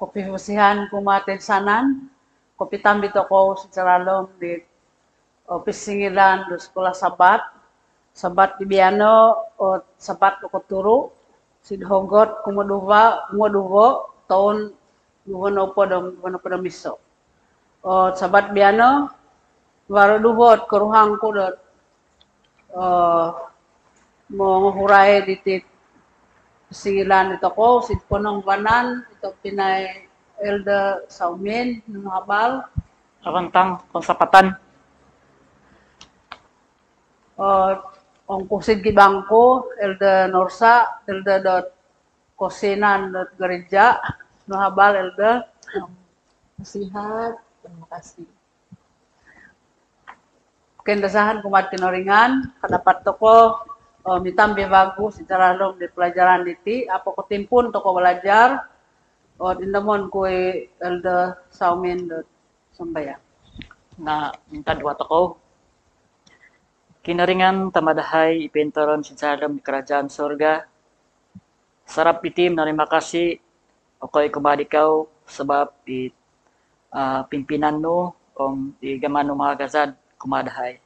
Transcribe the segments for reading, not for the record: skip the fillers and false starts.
kopi besihan kumatin sanan, kopi tambi toko secara lom di ofis singilan di sekolah sabat di biano sabat ko turu sidhogot kumoduwa tahun duho no miso. Sabat biano baru duhot keruhang ko dot mo hurai ditit singilan ito ko si punong banan ito pinay Elda Saumin ng habal Karantang konsapatan. Ang kusid gibangko Elda Norsa Elda dot kosinan dot gereja no habal Elda Nasihat, terima kasih. kendasahan kumat kinoringan kadapat toko mitambi bagus secara long di pelajaran diti apa ko timpun toko belajar indamon kue Elda Saumin dot sambaya Na minta dua toko. Kinaringan tamadahay ipintaron si Salam di kerajaan surga. Sarap itim terima kasih okoy kumadikaw sebab di pimpinan no di gaman no mga gazad kumadahay.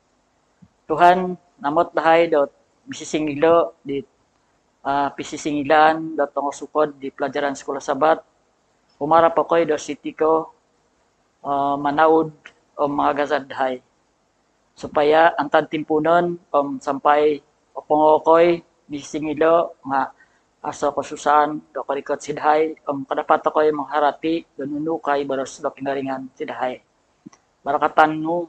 Tuhan namot dahay dot bisisingilo di pisisingilan dot sukod di pelajaran sekolah sabat. Umarap ako'y do city ko manaud mga gazad dahay. Supaya antan timpunon sampai opongokoy bisingilo nga aso ko susan do karikot sidhay kadapat ako'y mangharati donunu kay baros do kinaringan sidhay. Barakatan no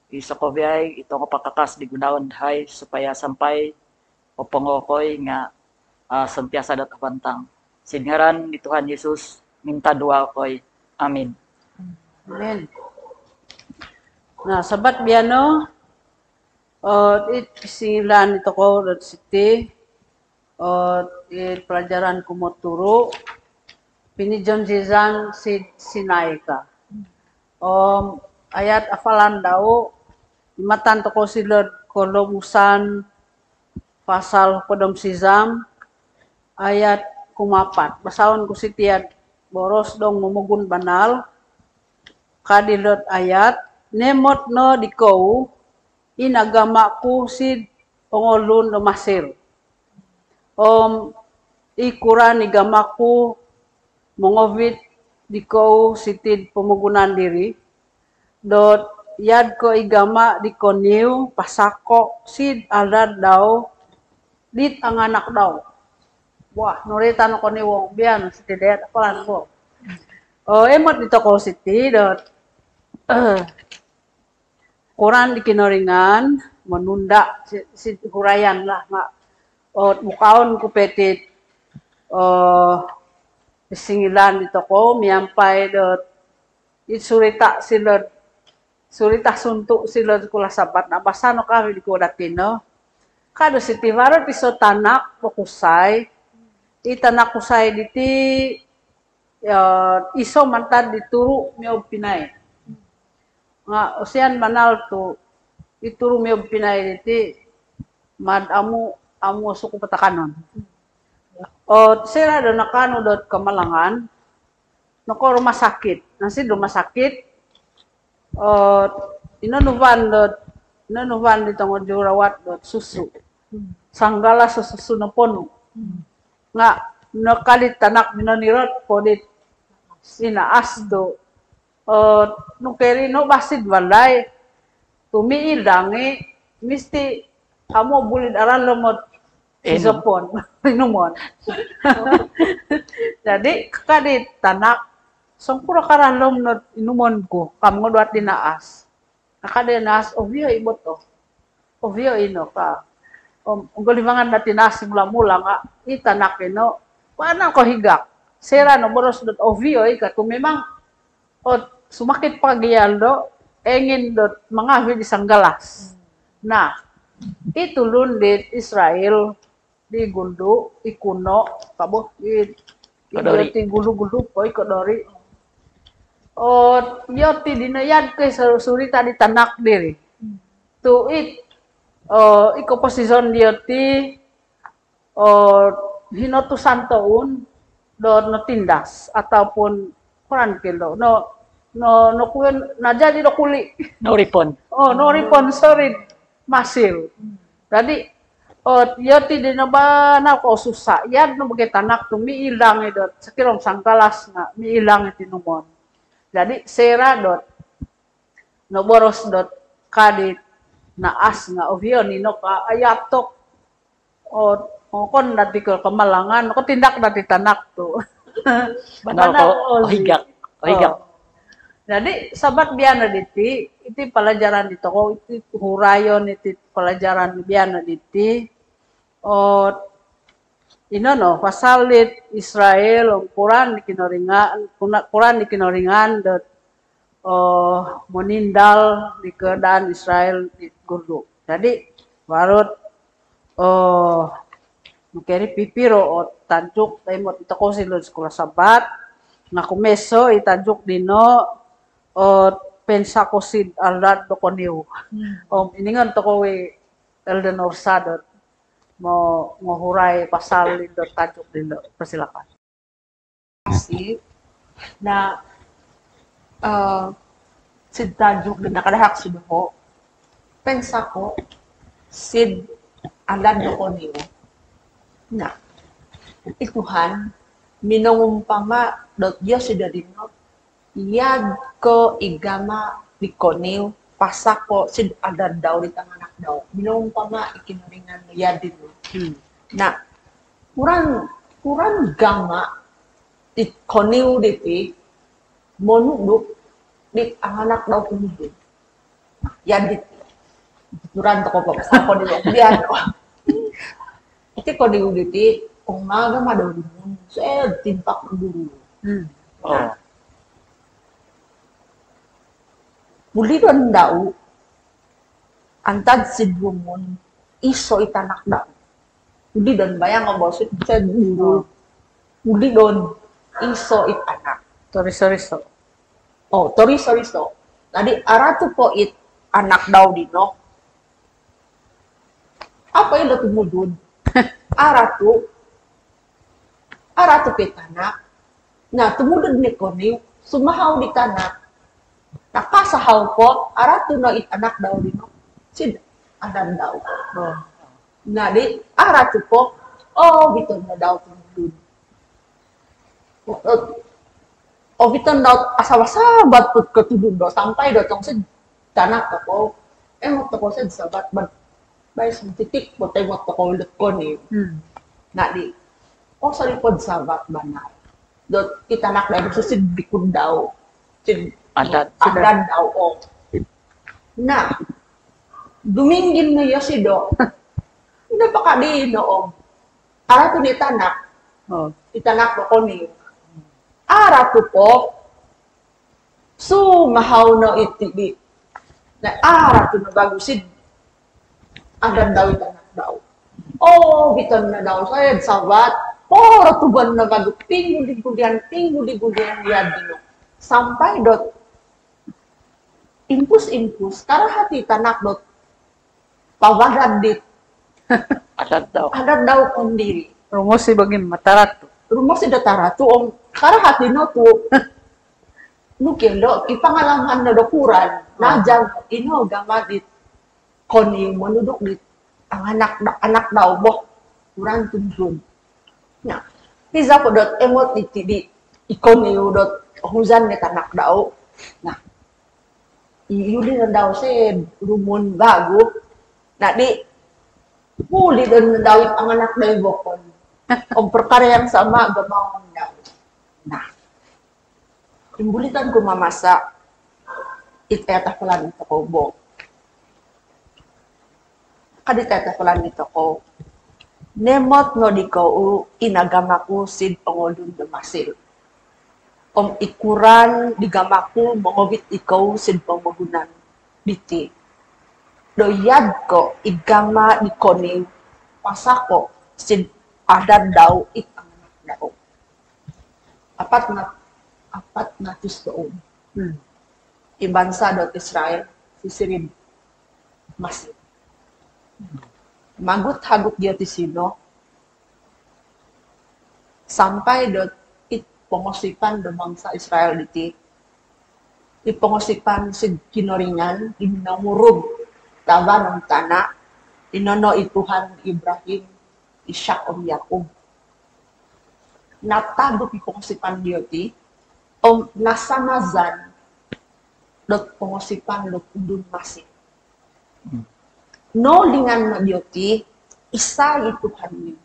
isa ko biyay ito ko pakakas di gunaon dahay supaya sampai opongokoy nga sentiasa dat abantang. Singaran ni Tuhan Yesus minta doa koy. Amin. Amen. Nah, sabat biano singilan ito ko dot city pelajaran kumoturo pinijon zizan sinaika. Ayat afalan daw imatan to ko silod kolomusan pasal kodom sizam ayat kumapat basaon ko sitiad boros dong mumugun banal kadilot ayat nemot no dikow inagama ku si ongolun no masir ikuran igama ku mongovit dikow sitid pumugunan diri dot yad ko igama di koniu pasako sid alad daw dit ang anak daw. Wah, nurita no koniu bian sitid ayat apalan ko. Emot dito ko sitid dot Quran di kinoringan menunda si hurayan lah nga mukaon ku petit singilan dito ko miampay dot surita silod surita suntuk silod kula sabat na basano kami di kudatino kado si tivaro piso tanak pokusay itanak kusay diti iso mantad dituru miob pinay nga usian manal to ituru miob pinay diti mad amu suku patakanon sira do nakano dot kamalangan nako rumah sakit nasi rumah sakit inanuvan dito ng jurawat dot susu sanggala susu na pono nga nakalit tanak minonirot podit sinaas do nung keri no basid walay tumiilangi misti amo bulid aran lomot isopon inumon jadi kakadit tanak sangkura karalom na inumon ko kamo duat dinaas nakadinaas obvio ibot to obvio ino ka unggulimangan na tinaas mula-mula nga itanak ino paano ko higak sera no boros dot obvio ka kung memang sumakit pagyaldo engin dot mga isang galas na itulun dit Israel di gundo ikuno kabo di gulu-gulu poy kodori yoti dinayad kay surita di tanak diri to it iko posisyon diyoti hinotusan taon do natindas ataupun kuran kilo no kuen na jadi no kuli. No ripon. Oh, no responsorin masil. Jadi ya tidak na ba na ko susah. Yan no bagay tanak to miilang idot. Sakirong sangkalas nga miilang itinumon. Jadi sera dot no boros dot kadit na as nga ovyo nino ka ayatok o kon dati ko kamalangan ko tindak dati tanak to. Banal ko higak. Higak. Jadi sabat biana diti, iti pelajaran dito ko, iti hurayon iti pelajaran biana diti. O ino no, pasalit Israel, Quran dikinoringan dot monindal di keadaan Israel di Gurdu. Jadi barut mukeri pipiro o tanjuk taimot ito ko silod sekolah sabat nga kumeso itanjuk dino pensa ko sid alad do koniu. Iningan to ko Elden Orsado mo huray pasal dito tajuk dito. Persilakan. Kasi na sid tajuk din nakadahak si Duho. Pensa ko sid alad do ko niyo. Na ituhan minungumpama dot Diyos sida dinno iyad ko igama di koniw pasako sid alad daw di tanganak daw minungumpama ikinaringan no yad dinno. Na kurang gama di koniw diti monuduk di anak daw kumudin. Yad diti turan to ko pasako di diyan. Iti koniw diti umaga madaw din so timpak dulu. Muli doon daw, antad sidwumon, iso itanak daw. Muli doon, bayang ang bosit, sa duro. Muli doon, iso itanak. Toriso-riso. Oh, toriso-riso. Tadi, arato po anak daw dino. Apa yung natumudod? Arato pitanak. Na, tumudod ni Koniw, sumahaw di tanak. Nakasahaw ko, arato na itanak daw dino. Sid, adan daw. Na di, arato ko, biton na daw tumudod. Biton daw, asawa-sabat po katudod daw, sampai daw tong sid, tanak ako. Mo to ko sid, sabat, bay sa titik, botay mo to ko ulit ko ni. Na di, sa lipod sabat banal. Dot, itanak daw, sid, bikod daw. Sid, Adat. daw o. Na, duminggin na yasido. Napakadi noong. Arato ni tanak. Itanak ko ni. Arato po. Sumahaw na itibi. Na arato na bagusid. Adan daw itanak daw. Bitan na daw. Sayad sabat. Tuban na bago. Pingguli-gulian yad dino. Sampai dot impus karahati tanak dot pawagad dit Adat daw. adat daw kondiri Rumosi bagin matarato. rumah si datara tu karahati no tu nukin do ipangalaman na do kuran najang ino gamadit koni manudok dit ang anak daw boh kuran tunjun na pizza ko dot emot di ikoni dot huzan ni tanak daw na yuli na daw si rumon bago na di huli na daw ang anak na ibokon o perkaryang sama gamawang daw na imbulitan ko mamasa iteta pala nito ko bo kaditeta pala nito ko nemot no di ko inagama ko sid pangolun dumasil ikuran digamaku mongobit ikaw sid pamagunan biti doyad ko igama ni koni pasako sid adan daw ang anak daw apat na tustoon ibansa dot Israel sisirin masih magut hagut dia ti sino sampai dot pangosipan do bangsa Israel diti. Ipangosipan si kinoringan, inamurog, taba ng tana, inono ituhan Ibrahim, Ishak o Yakob. Natago pipangosipan diyoti, o nasamazan, dot pangosipan dot undun masih. No lingan na diyoti, isa ituhan niyo.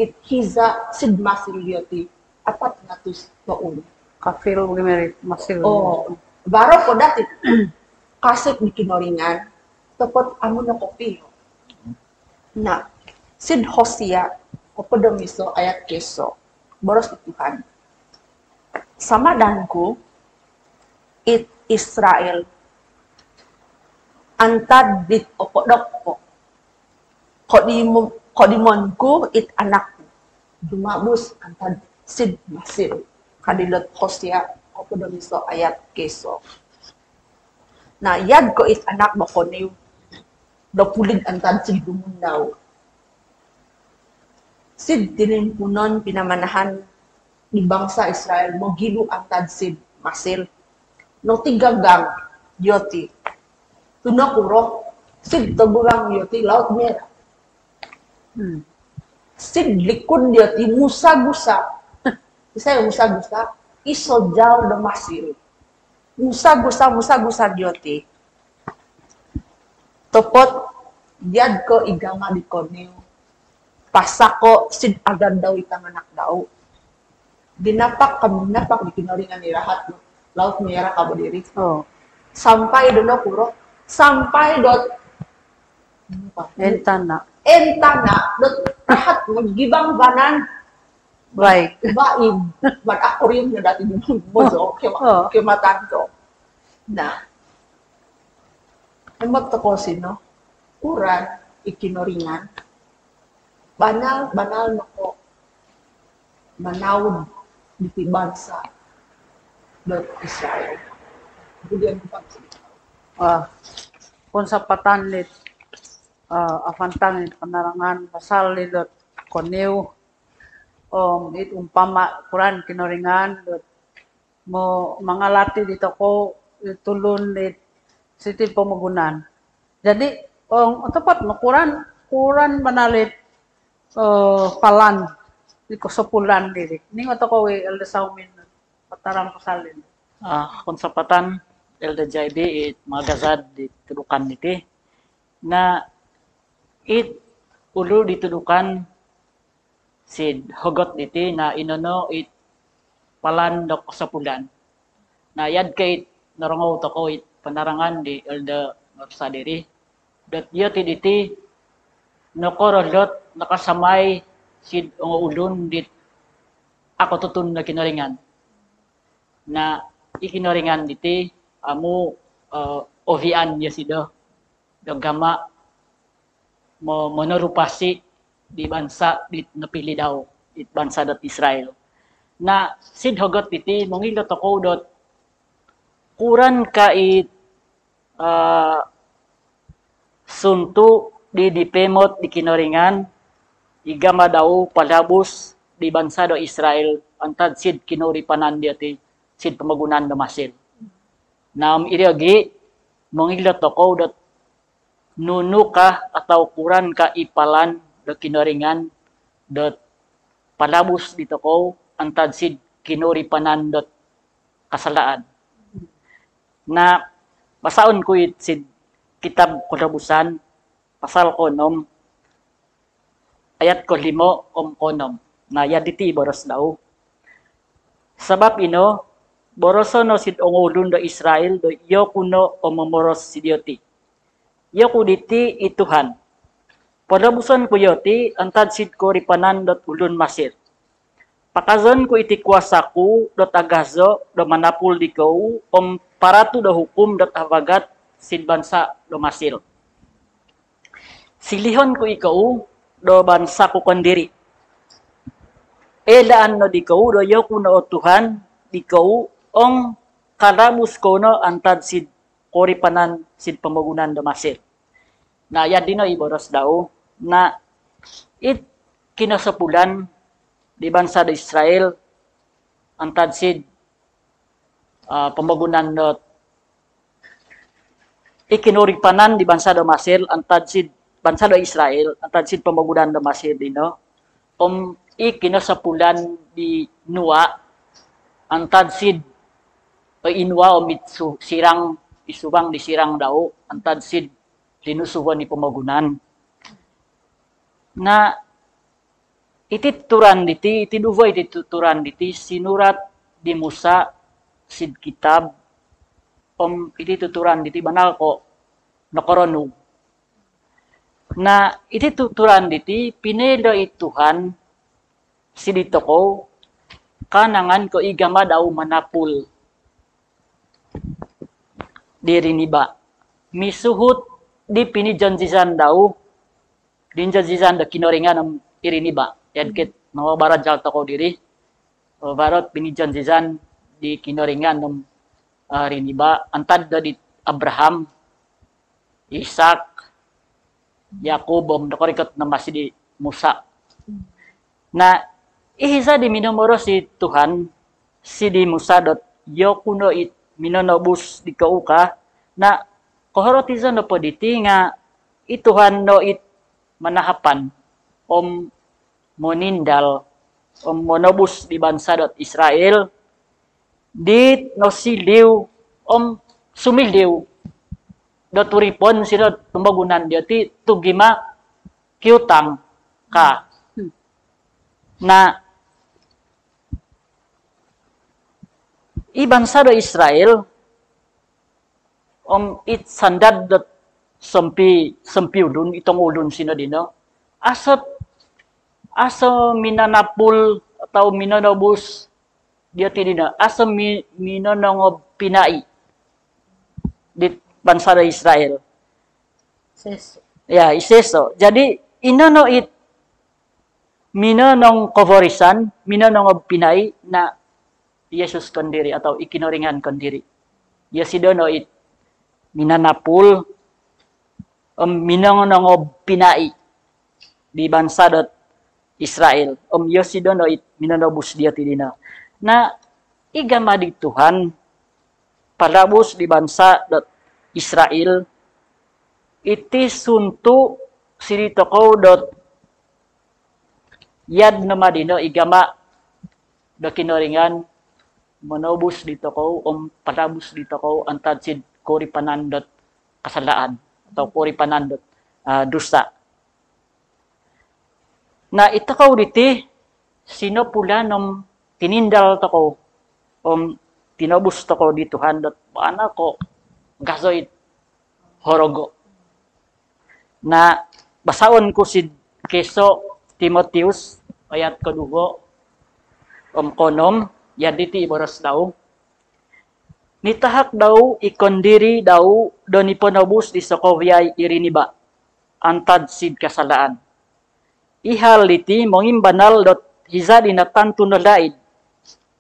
It hiza sid masil diyoti, apat natus noon. Kafil merit masil. Oh, baro ko dati kasip ni kinoringan, tapos amo na kopi. Na, sid Hosea, o padomiso ayat keso, boros ituhan. Sama danku, it Israel, antad dit o kodok ko. Kodimonku it anak dumabus antad sid masil. Kadilot Hosea, o padomiso ayat keso. Na yad ko it anak mo ko niyo, dapulid antad sid dumundaw. Sid dinin punon pinamanahan ni bangsa Israel mo gilu antad sid masil. No tigagang yoti. Tunakuro sid taburang yoti laut mera. Sid likod yoti musa-gusa. Isa yung musa-gusa, isojal do masil. Musa-gusa yoti. Topot diad ko igama di koneo. Pasako sid agad daw itang anak daw. Dinapak di kinoringan ni rahat no. Laut merah kabo diri. Oh. Sampai dono puro. Sampai dot Entana. dot rahat magibang banan. Right. Baib. Mat ako rin na dati di mo kematan ko. Na. Emot ko sino? Kuran ikinoringan. Banal no ko manawd di bansa dot Israel. Budian ko pagsalita. Kung sa patanlit, afantang panarangan, pasal dot koneu, it umpama kuran kinoringan, dot mo mga lati dito ko, tulun dit siti pamagunan. Jadi, tapat mo kuran banalit, palan, di ko sopulan diri. Ning ato ko elda saumin patarang pasalin. Kung sa patan, elda JB, it magazad di tudukan niti, na it ulo di tudukan sid hugot niti na inono it palan dok sopulan. Na yad kay narangaw to ko it panarangan di elda sa diri. Dat yoti diti, nokorolot nakasamay sid ang ulun dit ako tutun na kinoringan na ikinoringan diti amu ovian ya sido dagama mo monorupasi di bansa dit napili daw it bansa dat Israel na sid hogot diti mongilot ako dot kuran ka it suntu di dipemot di kinoringan igama daw palabos di bansa do Israel antad sid kinuri panan diati sid pamagunan do masil. Nam iriagi mongilot ako dot nunu ka atau kuran ka ipalan do kinoringan dot palabos dito ko antad sid kinuri panan dot kasalaan. Na basaon ko it sid kitab Kulabusan pasal konom ayat ko 5 konom na yaditi boros daw. Sabab ino boroso no sid ongulun do Israel do iyo kuno o mamoros sidioti. Iyo kuditi ituhan. Padabusan ko yoti antad sid ko ripanan dot ulun masir. Pakazon ko iti kuasa ko dot agazo do manapul di ko paratu do hukum dot avagat sid bansa do masil. Silihon ko ikaw do bansa ko kondiri. Elaan no di ko do yo kuno o Tuhan di ko ong kalabus ko no antad sid koripanan sid pamagunan do masil. Na yadino iboros daw na it kinasapulan di bansa do Israel antad sid pembangunan dot ikinuripanan di bansa do Mesir antad sid bansa do Israel antad sid pembangunan do Mesir dino ikino sa pulan di Nua antad sid inwa mitsu sirang isubang di sirang daw antad sid dinusuhan ni pembangunan na iti tuturan diti iti duwa iti tuturan diti sinurat di Musa sid kitab iti tuturan diti banal ko nakoronog. Na iti tuturan diti pinelo ituhan si dito ko kanangan ko igama daw manapul diri niba. Misuhut di pinijanjisan daw dinjanjisan da kinoringan ng iri niba. Yan kit mawabaran jal ko diri. Barot pinijanjisan di kinoringan ng riniba antad da di Abraham, Isaac, Jacob nakorikot na masih di Musa. Na ihisa di minumoro si Tuhan si di Musa dot yo kuno it minonobus di kauka na kohorotisan no po diti nga ituhan no it manahapan monindal monobus di bansa dot Israel di no siliw sumiliw do turipon sila tumbagunan dia ti tugima kiutang ka na ibansa do Israel it sandad dot sempi ulun itong ulun sino dino aso minanapul atau minonobus dia tidak asam minonong pinai di bansa Israel. Ses. Ya, iseso. Jadi inono it minonong kovorisan, minonong pinai na Yesus kondiri atau ikinoringan kondiri. Yesidono it minanapul minonong pinai di bansa Israel. Yesidono it minonobus dia tidina. Na igama di Tuhan palabus di bansa Israel iti suntu sirito ko yad namadino igama do kinoringan monobus dito ko palabus dito ko antad sid kori panandot kasalaan atau kori panandot dusa. Na itakaw diti sino pula tinindal to ko tinobus to ko di Tuhan dot paana ko gasoit horogo na basaon ko si keso Timotheus ayat kadugo konom yaditi iboros daw nitahak daw ikondiri daw do ni ponobus di Sokovia iriniba antad sid kasalaan ihal iti mongim banal dot hiza dinatan tunolaid.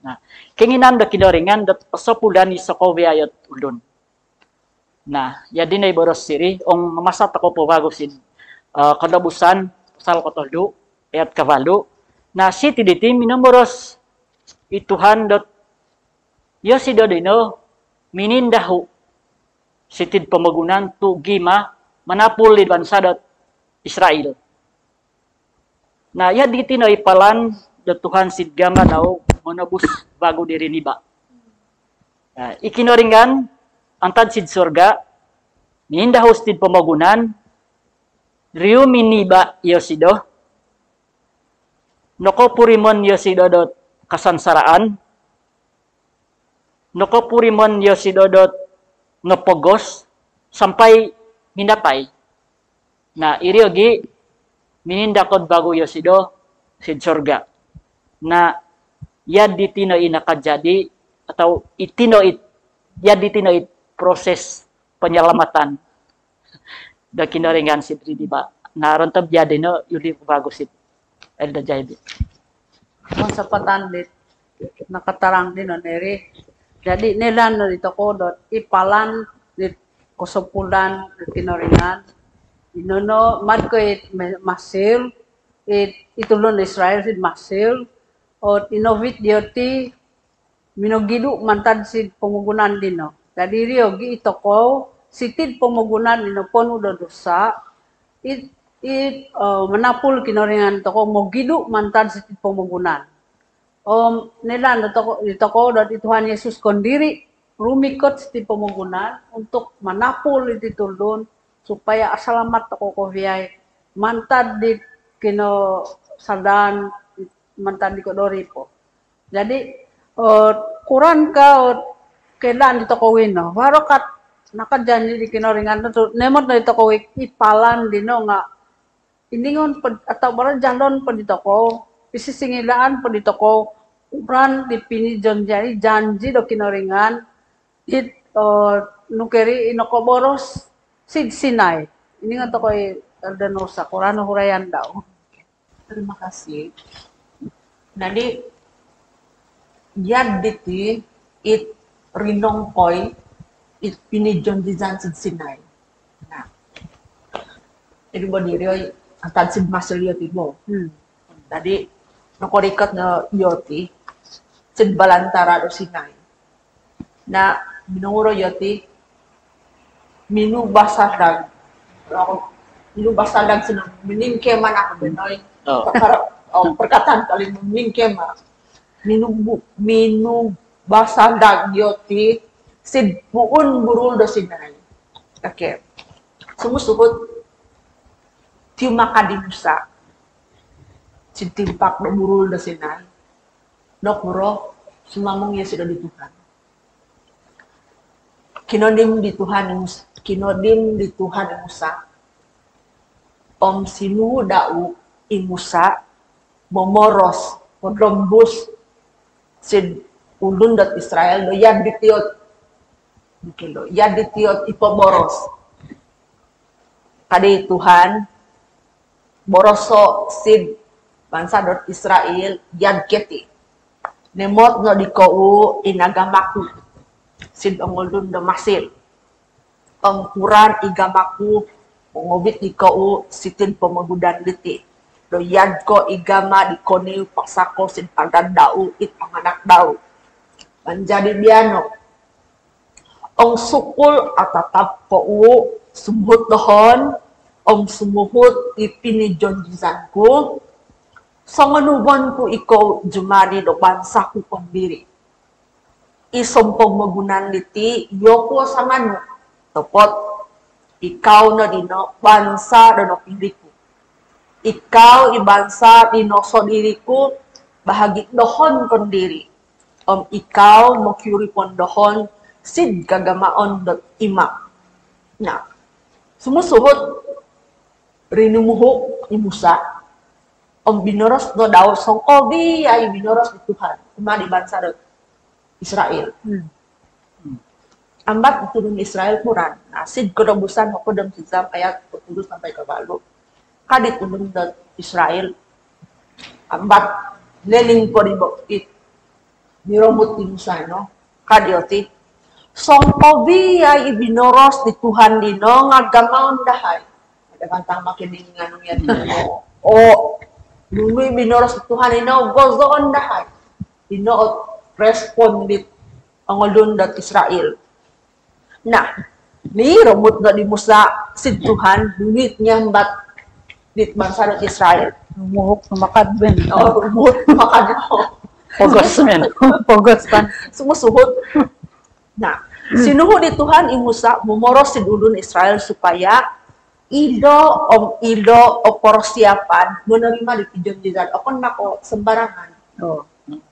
Nah, kinginan da kinoringan dat osopulan ni Sokovia yot ulun. Nah, ya dinay boros siri mamasat ako po bago sin kadabusan pasal kotoldu ayat kavalu. Na si tiditi minumoros ituhan dot yo si dodino minindahu sitid pemagunan tu gima manapul di bansa dot Israel. Nah, ya ditino ipalan dot Tuhan sidgama daw monobus bago diri niba. Ikinoringan antad sid surga ninda hostid pemagunan riu miniba yosido noko purimon yosido dot kasansaraan noko purimon yosido dot ngepogos sampai minapay. Na iriogi minindakod bago yosido sid surga. Na yad ditino inakajadi atau itinoit yad ditinoit proses penyelamatan da kinoringan si diba naron tab jadi no yuli bagus it elda jadi Kung sa patandit nakatarang din on eri jadi nila no dito ko dot ipalan dit kosopulan kinoringan inono mad ko it masil it itulon Israel sid masil o inovit dioti minogidu mantad si pumugunan dino. Jadi rio gi itoko sitid pumugunan dino ponu do dosa manapul kinoringan toko mogidu mantad sitid pumugunan. Nilan toko dari Tuhan Yesus kondiri rumikot sitid pumugunan untuk manapul itu tulun supaya asalamat toko koviai mantad di kino sadan mantad di kodori po. Jadi kuran ka kailan dito ko wino. Waro kat nakajanji di kinoringan to nemot na dito ko ipalan dino nga iningon atau barang jalon pa dito ko isisingilaan pa dito ko kuran di pinijon jari janji do kinoringan it nukeri inokoboros sid Sinai. Ini nga to ko Aldanosa kuran hurayan daw. Terima kasih. Jadi yad diti it rinongkoy it pinijon di Sid Sinai. Nah, jadi bo diri antad sid maselyo tibo. Tadi nakorikat na yoti sid balantara do Sinai. Na minunguro yoti minu basadag. Minu basadag sinang miningkeman ako benoy. Perkataan kali miningkeman. Minu basadag yoti sid buun burul do Sinai. Oke. Sumusuhut tiumaka di Musa. Sid timpak do burul do Sinai. Nokuro sumamong Yesus do di Tuhan. Kinodim di Tuhan Musa. Sinu dau i Musa momoros podrombus sid ulun dat Israel do yad ditiot ipoboros kadi Tuhan boroso sid bangsa dot Israel yad keti nemot no dikou inagamaku sid ulun do Masir kuran igamaku mongobit dikou sitin pemagudan liti do yad ko igama di koni paksako sin padan dau it panganak dau menjadi biano sukul atatap ko sumuhut dohon sumuhut ipinijon jizanku songanubon ko ikaw jumari do bansa ko pambiri isom pemagunan liti yoko sanganu topot ikaw na dino bansa do no piliku ikaw ibansa dinoso diriku bahagi dohon kon diri. Ikaw mokyuri pon dohon sid kagamaon dot ima. Nah, sumusuhot rinumuhuk ni Musa. Binoros no daw song obi ay binoros ni Tuhan. Kuma di bansa dot Israel. Ambat turun Israel kuran. Nah, sid kodobusan mo kodom sisam ayat 10 sampai ke balu. Kadi tulung dot Israel ambat leling po di bokit niromut di Musa no kadi oti songko ay ibinoros di Tuhan dino ngagamaon dahay ada kantang makining nganong yan dulu ibinoros di Tuhan dino gozoon dahay dino respond di angolun dot Israel nah ni romut dot di Musa si Tuhan duit nyambat di bangsa dot Israel. Muhuk makad ben. Muhuk makad. Pogos men. Pogos pan. Sumusuhut. Nah, sinuhut di Tuhan i Musa mumoros si ulun Israel supaya ido persiapan menerima di pijon jizat. Okon nako sembarangan.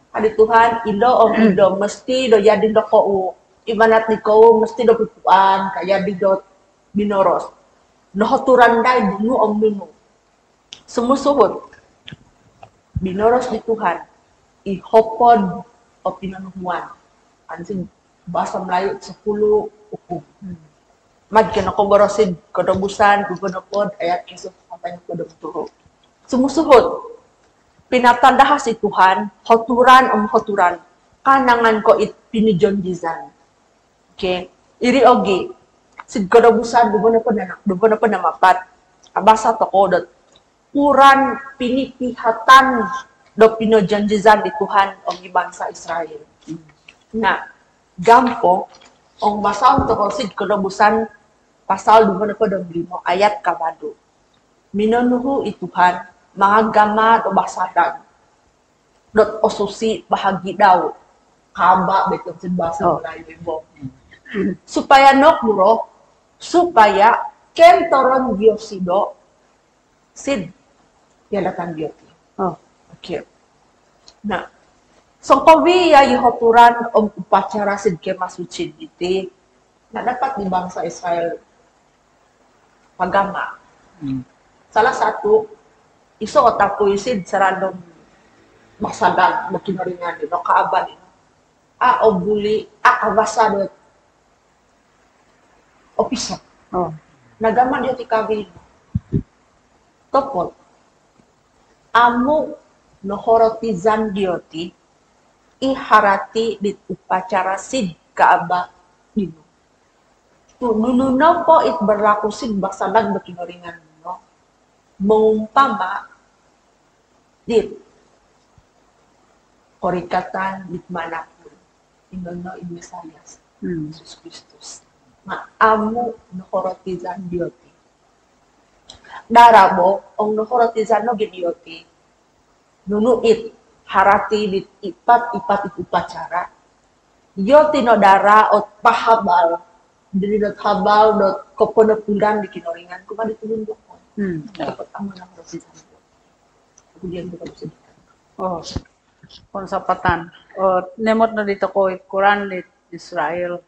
Adi Tuhan ido mesti do jadi do ko imanat ni ko mesti do pupuan kaya di do binoros. Nohoturan dai dunu dunu. Sumusuhut binoros di Tuhan ihopod o pinanuhuan ansing bahasa Melayu 10 hukum magkano ko borosid kodobusan gugunopod ayat kisah sampai kodom turo sumusuhut pinatandaha si Tuhan hoturan kanangan ko it pinijon jizan okay iri ogi sid kodobusan gugunopod na mapat abasa to kodot kuran pinipihatan do pinojanjizan di Tuhan o bangsa Israel. Na gampo ang masaon to konsid kalabusan pasal 25 ayat kabado. Minunuhu ituhan mga gama o basadan dot osusi bahagi daw kaba betul sin bahasa Melayu ibo. Supaya nokmuro supaya ken toron diosido sid yalatan dioti. Oh. Okay. Nah, so kawiya yuhoturan o upacara sid kemasucid iti na dapat di bangsa Israel pagama. Salah satu iso otaku isid sarandom masadag makinaringan no kaaban a obuli a kabasado opisa. Oh. Nagaman dia ti kawi. Topol. Amu no horotizan dioti iharati di upacara sid kaaba dino. Tu nununaw po it berlaku sid baksalag bakinoringan no. Mengumpama dit korikatan dit manapun inono in Mesayas Yesus Kristus. Maamu no horotizan dioti. Darabo ong no horotizan no gedioti. Nunuit harati dit ipat upacara. Dioti no dara ot pahabal. Diri dot habal dot koponopulan di kinoringan kuma ditulundok ko. Dapat amo na horotizan. Kemudian kita bisa. Oh. Konsapatan. Oh, nemot na dito ko Quran di Israel.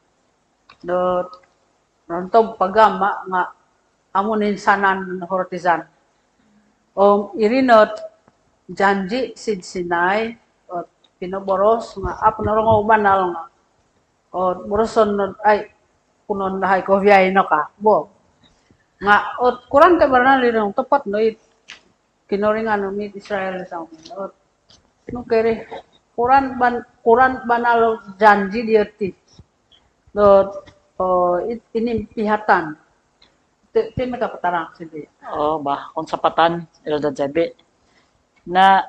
Dot rontob pagama nga amunin sanan na hortizan. Irinot janji sid Sinai o pinoboros nga apnorong banal nga. O boroson ay kunon lahay ko biyay no ka. Bo. Nga ot Quran ka baranal rinong tepat no it kinoringan no mit Israel sa umin. No kere Quran banal janji dia ti. Dot ini pihatan. Ti makapatarang sindi. Oh, bah konsapatan ilo jabe na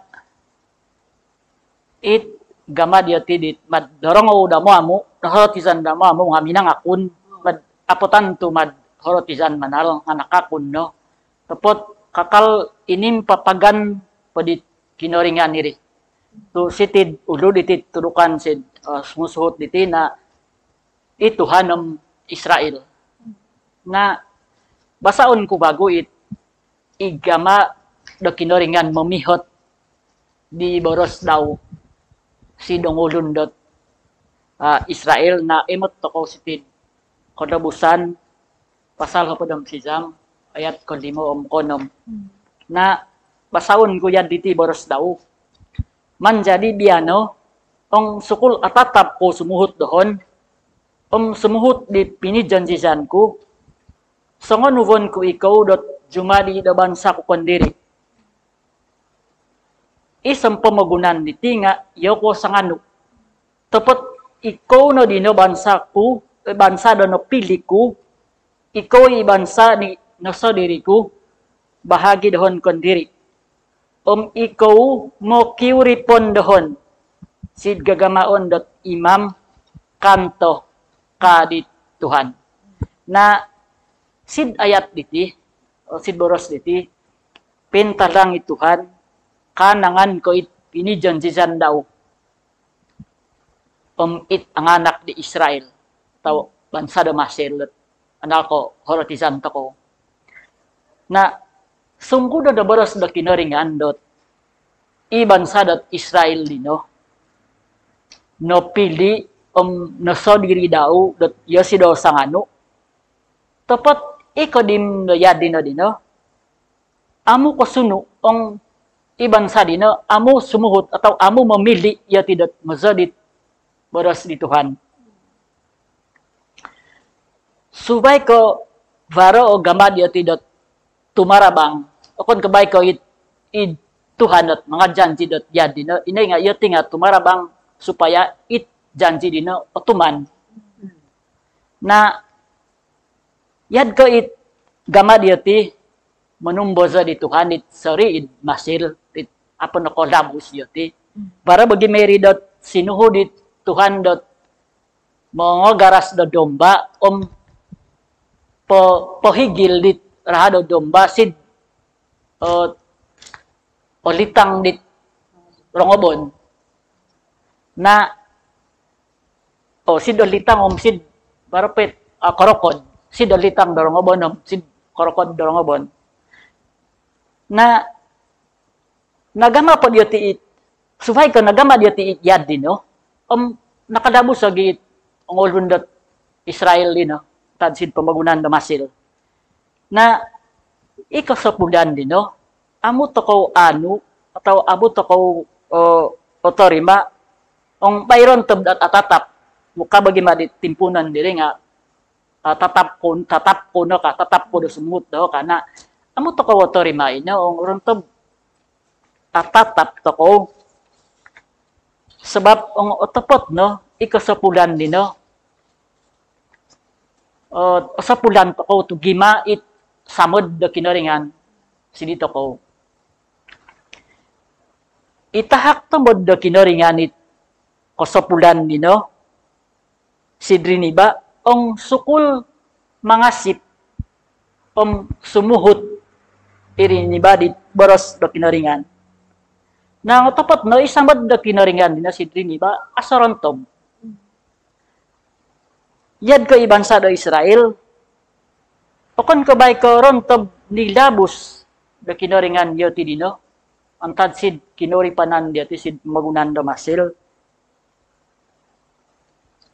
it gama dia tidit mad dorong udah mo amu horotizan da mo amu ngaminang akun mad apotan tu mad horotizan manal anak akun no. Tepot kakal inim papagan pedit kinoringan iri. Tu sitid ulo ditit turukan sid sumusuhot diti na ituhanom Israel. Na basaon ko bago igama do kinoringan memihot di boros daw si dongulun dot Israel na emot toko sitid kodabusan pasal hapodam sijam ayat kodimo konom na basaon ko yan diti boros daw manjadi biano ong sukul atatap ko sumuhut dohon sumuhut di pinijanjisan ko songon uvon ko ikaw dot jumadi da bansa ko kondiri isang pamagunan ni tinga yoko sanganu tepot ikaw no dino bansa ko bansa do no pili ko ikaw i bansa ni naso diri ko bahagi dohon kondiri ikaw mo kiuripon dohon sid gagamaon dot imam kanto kadit Tuhan na sid ayat diti o sid boros diti pintalang ituhan kanangan ko it pinijanjisan daw it ang anak di Israel taw bansa da Masir anak ko horotizan to ko na sungguh da boros da kinaringan dot ibansa dot Israel dino no pili naso diri daw dot yosi daw sangano tepat iko dim no yadi no dino amu ko sunu ong ibansa dino amu sumuhut atau amu memilih ya tidak mazadit boros di Tuhan subay ko varo o gamad ya tidak tumarabang okon kabay ko it Tuhan at mga janji dot yadi no inay nga yati nga tumarabang supaya it janji dino otuman na yad ko it gamad yati manumboza di Tuhan it sorry it masil it apa no kolabus yati para bagi meri dot sinuhud it Tuhan dot Mga garas do domba pohigil dit rahado domba sid o litang dit rongobon na sid o litang sid barapet korokod sid o litang do rongobon sid korokod do rongobon na nagama po diyo tiit sufay ko nagama diyo tiit yad din no nakadabos sa giit ang olundot Israel din no tadsid pamagunan da masil na ikasapudan din no amo to ko anu atau abo to ko otorima ong mayroon to atatap muka bagi madit timpunan diri nga tatap ko no ka tatap ko do sumut do kana amo to ko otorima ina ong ron to atatap to ko sebab ong otopot no ikasapudan din no sa pulan to ko to gimait samod do kinoringan sidito ko itahak to mod do kinoringan it kosopulan nino sidrini ba ong sukul mangasip sumuhut irini ba dit boros do kinoringan nang tapat no isamod do kinoringan dina sidrini ba asarontom yad ko ibansa do Israel okon ko bay ko ron to nilabos do kinoringan yo ti dino antad sid kinori panan dia ti sid magunan do masil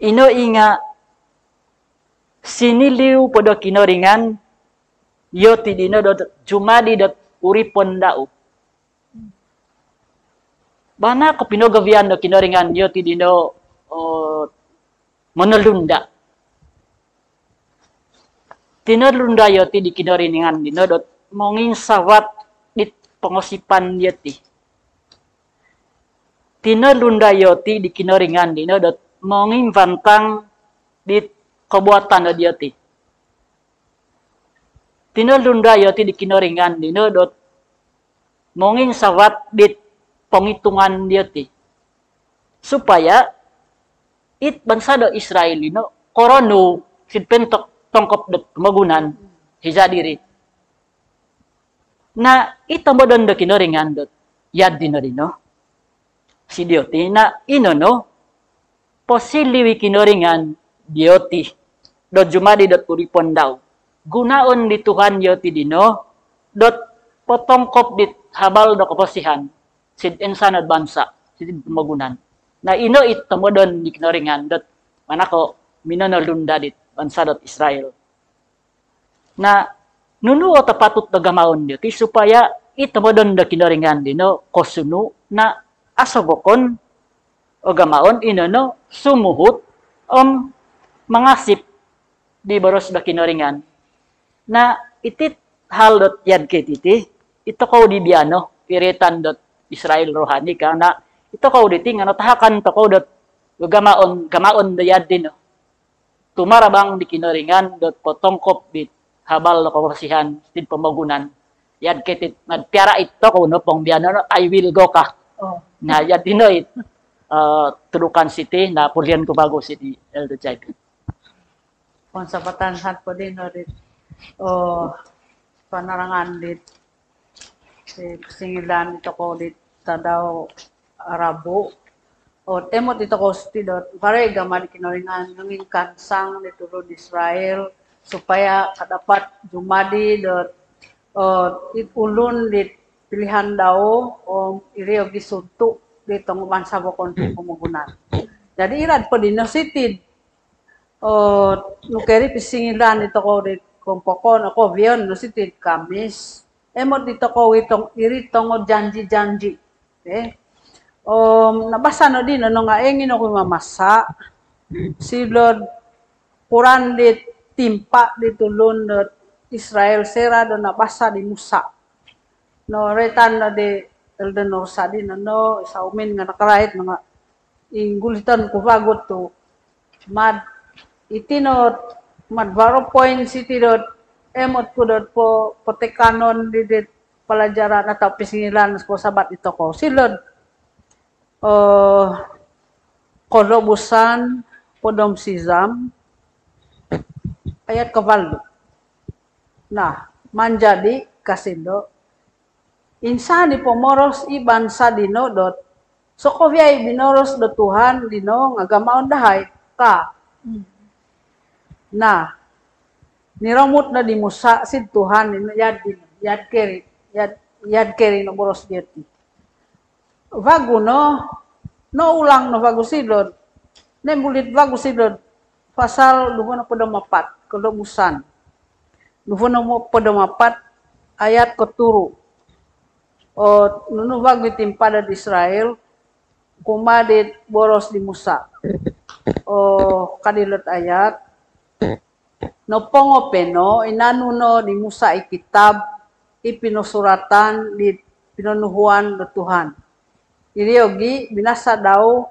ino inga siniliw po do kinoringan yo ti dino do jumadi do uripon dao bana ko pinogavian do kinoringan yo ti dino monolunda tinalunda yo ti di kinoringan dino dot mongin sawat dit pengosipan dia ti tinalunda yo ti di kinoringan dino dot mongin vantang dit kebuatan dia ti tinalunda yo ti di kinoringan dino dot mongin sawat dit penghitungan dia ti supaya it bangsa do Israel dino korono sinpentok tongkop dot magunan hija diri na itamodon do kinoringan dot yad dino dino si dioti na inono posiliwi kinoringan dioti dot jumadi dot uripon daw gunaon di Tuhan yoti dino dot potongkop dit habal do kaposihan sid ensanad bansa sid magunan na ino itamodon di kinoringan dot manako minonolunda dit bansa dot Israel. Na nuno ta patut da gamaon dio ti supaya itamodon da kinoringan dino kosunu na asabokon o gamaon inono sumuhut mangasip di boros da kinoringan na itit hal dot yad ketiti ito ko di biano piritan dot Israel rohani ka na ito ko di ting ano tahakan to ko dot gamaon da yad dino tumarabang di kinoringan dot potongkop dit habal no kawasihan din pamagunan yad ketit nagpiara ito ko no pong biano no I will go ka na yad dino it Tulukan City na Pulian Cubago City Eldo Chaipi kung sa patansan po din no dit panarangan dit singilan ito ko dit tadaw Arabo o temot ito ko stidot pare gamad kinoringan ngin kansang nitulo di Israel supaya kadapat jumadi dot ulun di pilihan daw o iriog disuntu ditong bansa bokon pumugunan jadi irad po din no sitid nukeri pisingilan ito ko di kumpokon ako vion no sitid Kamis emot dito ko itong iritong janji-janji nabasa no din ano nga engin ako mamasa silod puran dit timpa ditulon dot Israel sera do nabasa di Musa no retan na de Eldenor sa din ano sa umin nga nakarahit nga inggulitan ko bagot to mad itinot mad baro point city dot emot ko dot po potekanon di dit pelajaran atau pisingilan ko sabat ito ko silod kolobusan podom sizam ayat kawalo. Nah, manjadi kasindo insani pomoros iban sa dino dot so kovyay binoros do Tuhan dino ngagamaon dahay ka. Nah, niramut na di Musa si Tuhan dino yad keri no boros dieti. Vago no ulang no vago sidod. Nembulit vago sidod pasal 24 kelobusan. 24 ayat keturu. O nunu vago timpada di Israel kumadit boros di Musa. O kadilot ayat no pongo peno inanuno di Musa ikitab ipinosuratan di pinonuhuan do Tuhan. Iriogi binasa daw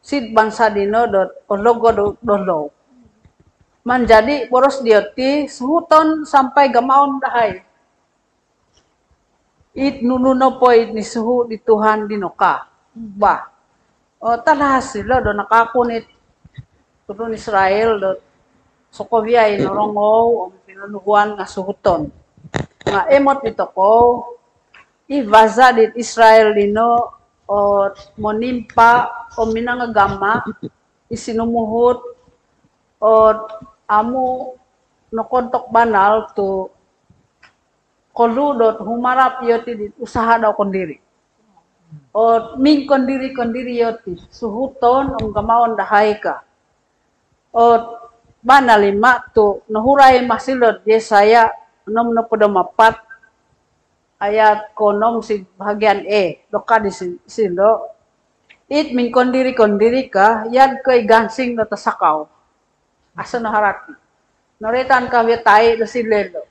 sid bangsa dino dot ologo do manjadi boros dioti suhuton sampai gamaon dahay. It nununo po it ni suhu di Tuhan dinoka. Ba. O talahas sila do nakakunit turun Israel do sokovyay norongaw o pinunuhuan nga suhuton. Nga emot ito ko ivaza dit Israel dino o monimpa o minangagama isinumuhot o amu nokontok banal to koludot humarap yoti dit usaha daw kondiri. O min kondiri yoti suhuton ang gamaon dahay ka. O banalima to nahuray masilod Yesaya 64 ayat konom si bahagian doka di sindo it min kondiri ka yad kay gansing na tasakaw asa na harati noretan ka vetay do silelo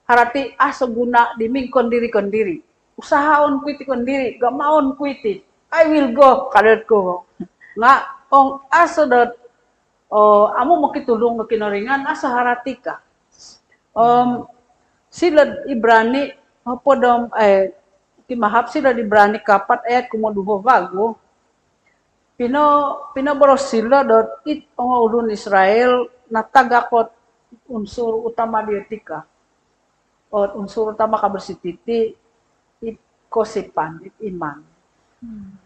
harati aso guna di min kondiri usahaon kuiti kondiri gamaon kuiti I will go kadot ko nga ong aso dot amo makitulong no kinoringan asa harati ka sila Ibrani podom timahap sila Ibrani 4 ayat kumoduho vago pinoboros sila dot it ang ulun Israel natagakot unsur utama dietika o unsur utama kabersititi it kosipan it iman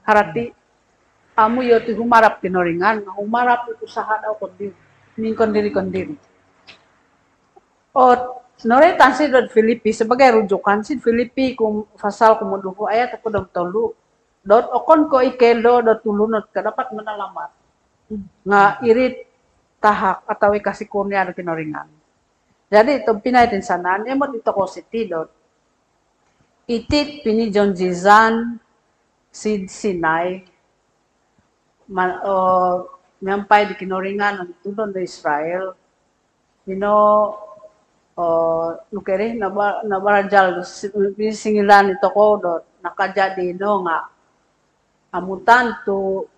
harati amu yoti humarap kinoringan humarap it usaha daw kondiri ning kondiri o noretan si Dod Filipi sebagai rujukan si Filipi kum pasal kumuduho ayat ako daw tolu dot okon ko ikelo dot tulunot ka dapat menalamat nga irit tahak atau kasih kurnia do kinoringan. Jadi ito pinaitin sanan emot ito ko si Tidot itit pinijonjizan si Sinai mampay di kinoringan ng tulon do Israel nukere nabarajal singilan ito ko do nakajadi no nga amutan to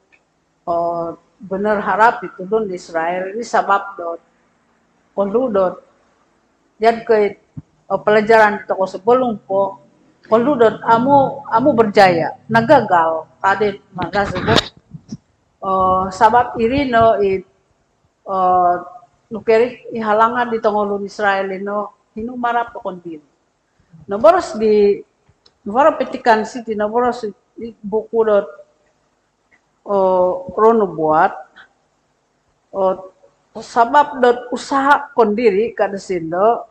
bener harap itu don Israel ini sabab dot koludot jad ke pelajaran ito ko sebelum po koludot amu berjaya nagagal kadit magasebut sabab irino nukeri ihalangan di tongolun Israel hinumarap ko kondiri. Naboros di naboro petikan city naboros buku dot rono buat sabab dot usaha kondiri kada sindo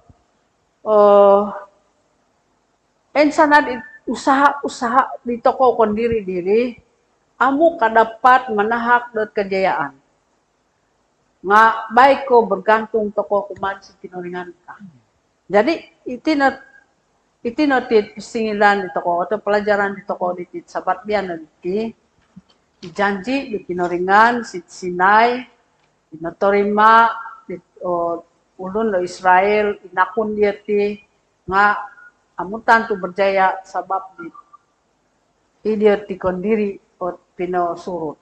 ensanad usaha di toko kondiri diri amu kadapat manahak dot kejayaan. Nga baik ko bergantung toko kuman si kinoringan ka. Jadi itinotit singilan di toko atau pelajaran di toko ditit sabat bian nanti janji di kinoringan si Sinai dinotorima di ulun do Israel inakun dia ti nga amutan tu berjaya sabab di idiot ti kondiri o pino surut.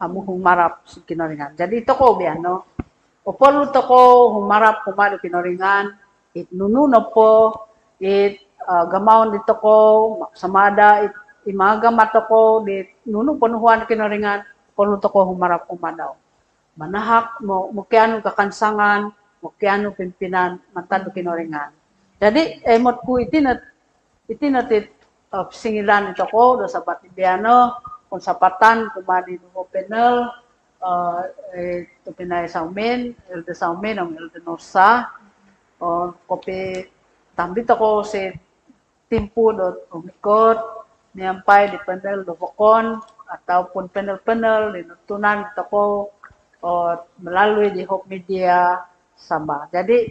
Amu humarap si kinoringan. Jadi toko biano. Opolu toko humarap kumado kinoringan. It nununo po. It gamaon di toko. Samada it imagama toko. It nunu penuhuan kinoringan. Opolu toko humarap kumadaw. manahak mo mukiano kakansangan, mukiano pimpinan matado kinoringan. Jadi emot ko itinatit singilan ito ko do sa Batibiano, kung sapatan kumani no penal ito pinay sa umin, elde sa umin ang elde nosa, o kopi tambit ako si timpu do umikot, niyampay di penal do bokon, ataupun penal-penal dinutunan ito ko o melalui di Hope Media Sabah. Jadi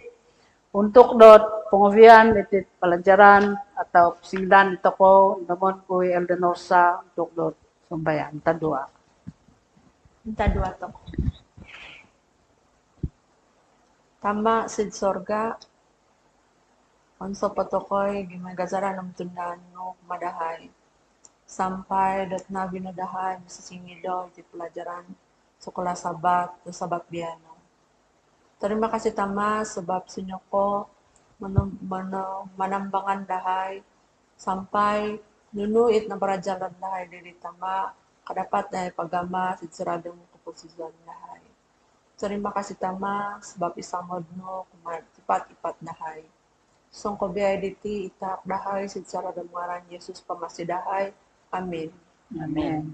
untuk dot pengovian itu pelajaran atau singdan itu ko namun kui Eldenosa untuk dot sembahyang tadua. Tadua to. Tama sid sorga. Onso patokoy gimagazaran ng tundan no madahay. Sampai dot na binadahan sa singido di pelajaran sekolah sabat do sabat biano. Terima kasih Tama sebab sinyo ko manambangan dahay sampai nunuit na parajalan dahay diri Tama kadapat dahay pagama sidsiradong keposisyon dahay. Terima kasih Tama sebab isamod no ipat-ipat dahay. Song ko biay diti itak dahay sidsiradong ngaran Yesus pamasidahay. Amin. Amin.